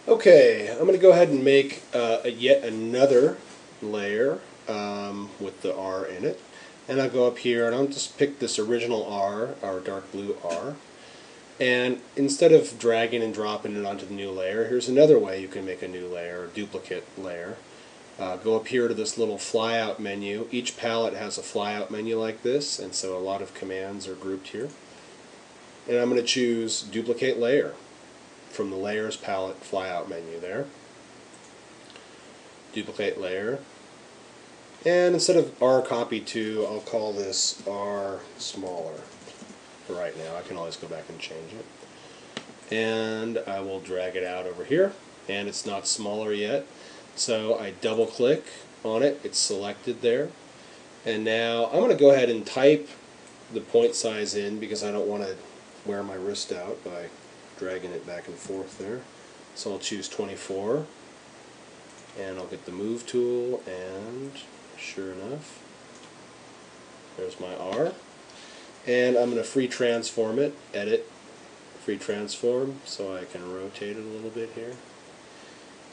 Okay, I'm going to go ahead and make yet another layer with the R in it. And I'll go up here and I'll just pick this original R, our dark blue R. And instead of dragging and dropping it onto the new layer, here's another way you can make a new layer, a duplicate layer. Go up here to this little flyout menu. Each palette has a flyout menu like this, and so a lot of commands are grouped here. And I'm going to choose Duplicate Layer from the Layers palette flyout menu there. Duplicate Layer. And instead of R copy to, I'll call this R smaller for right now. I can always go back and change it. And I will drag it out over here, and it's not smaller yet. So I double click on it, it's selected there. And now I'm going to go ahead and type the point size in because I don't want to wear my wrist out by dragging it back and forth there. So I'll choose 24 and I'll get the move tool, and sure enough, there's my R. And I'm going to free transform it, edit, free transform, so I can rotate it a little bit here.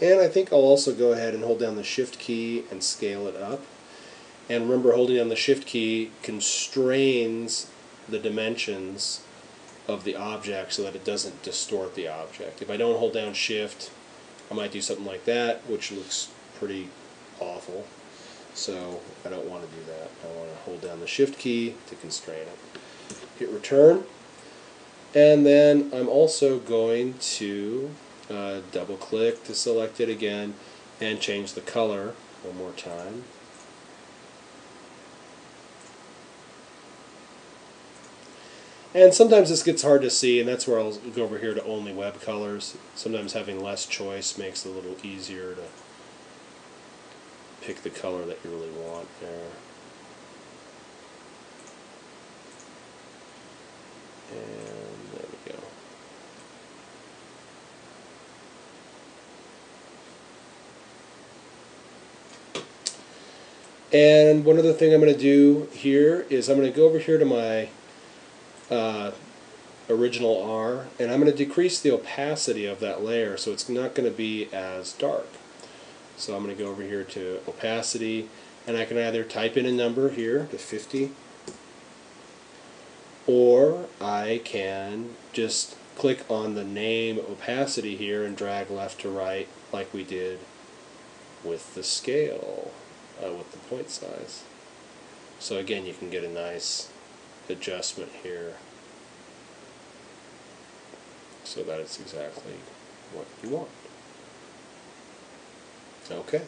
And I think I'll also go ahead and hold down the Shift key and scale it up. And remember, holding down the Shift key constrains the dimensions of the object so that it doesn't distort the object. If I don't hold down Shift, I might do something like that, which looks pretty awful. So I don't want to do that. I want to hold down the Shift key to constrain it. Hit Return. And then I'm also going to double click to select it again and change the color one more time. And sometimes this gets hard to see, and that's where I'll go over here to only web colors. Sometimes having less choice makes it a little easier to pick the color that you really want there. And there we go. And one other thing I'm going to do here is I'm going to go over here to my original R, and I'm going to decrease the opacity of that layer so it's not going to be as dark. So I'm going to go over here to opacity, and I can either type in a number here to 50, or I can just click on the name opacity here and drag left to right like we did with the scale, with the point size. So again, you can get a nice adjustment here so that it's exactly what you want. Okay.